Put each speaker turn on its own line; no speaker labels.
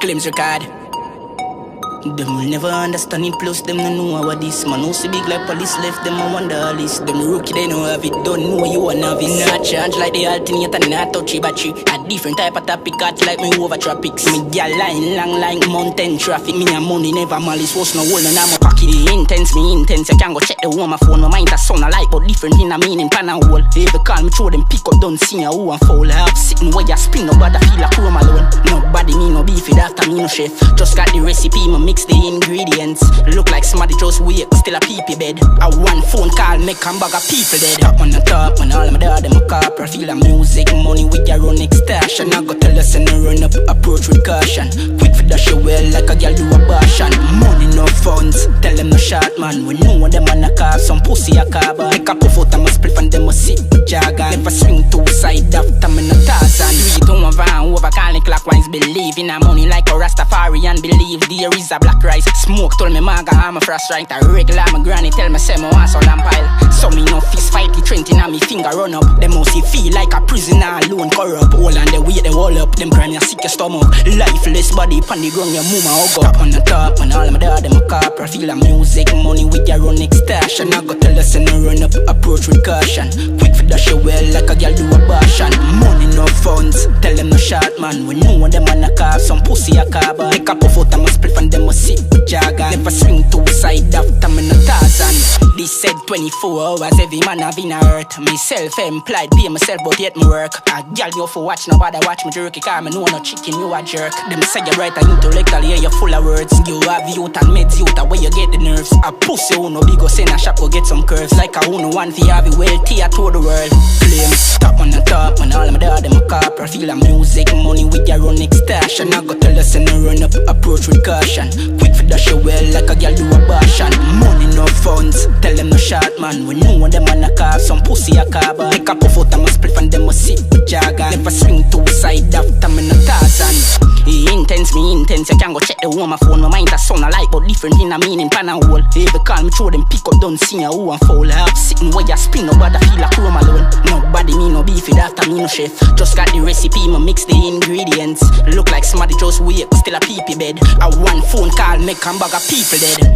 Claims record. Them will never understand it, plus them no know how this. Man, who see big like police left them, I wonder all this. Them rookie, they know have it, don't know you a novice. Not charge like the alternator, not touchy battery. A different type of topic, got like me over tropics. Me gal line long like mountain traffic. Me a money never malice, was no hole and I'm a pocket. The intense, me intense, you can go check the home my phone. My mind a sound alike, but different in a meaning, pan and hole. They ever call me throw them pick up, don't see who and foul. I have sitting where you spin, nobody feel like home alone. Nobody me no beef it after me no chef. Just got the recipe, me mix the ingredients. Look like somebody just wake, still a pee-pee bed. A one phone call, make a bag of people dead. Top on the top, when all of my dad, them a corporate. Feel the music, money with your own extortion. I go tell us and run up, approach with caution. Quick for dash well like a girl do abortion. Money no funds, tell them no short man. We know them on a car, some pussy a car. Make a puff out and must spliff and them a sit with jargon. Never swing two side after me no Tarzan. We don't want over calling clockwise. Believe in a money like a Rastafarian. Believe there is a black rice. Smoke told me maga I'm a frost right. A regular my granny tell me say me want some lamp pile. So me no fist fight the Trenton and me finger run up. Them must feel like a prisoner alone corrupt. All and they wait they all up. Them crime you sick your stomach. Lifeless body pon the ground your mama hug up. On the top when all of my dad them a corporate. Feel the music money with your own extortion. I go tell us and run up approach with caution. Quick for dash well like a girl do abortion. Money no funds, tell them no short man. We know them on a car, some pussy a car. Make a puff out and must spliff and them must sit with jargon. Never swing two side after me no Tarzan. This said 24 hours, every man have in a hurt. Me self-employed, pay myself but yet me work. A girl you for watch, nobody watch me jerky. Cause me know no chicken, you a jerk. Them say you right and intellectual, yeah you full of words. You have youth and meds youth, where you get the nerves. A pussy who no big go send a shop go get some curves. Like a who no one fi have it wealthy to the world. Claims, top on the top, when all of my dad them a corporate. Feel the music, money with your own extortion. I go tell us and run up, approach with caution. Quick for dash well like a girl do abortion. Money no funds, tell them no short man. We know them on a car, some pussy a car. Make a puff out and must spliff and them must sit with jargon. Never swing two side after me no Tarzan. Intense, me intense, you can go check the home my phone. My mind a sound alike, but different in a meaning, pan and hole. They ever call me throw them pick up, don't see who and foul. I have sitting where you spin, nobody feel like home alone. Nobody me no beef it after me no chef. Just got the recipe, me mix the ingredients. Look like somebody just wake, still a pee-pee bed. A one phone call, make a bag of people dead.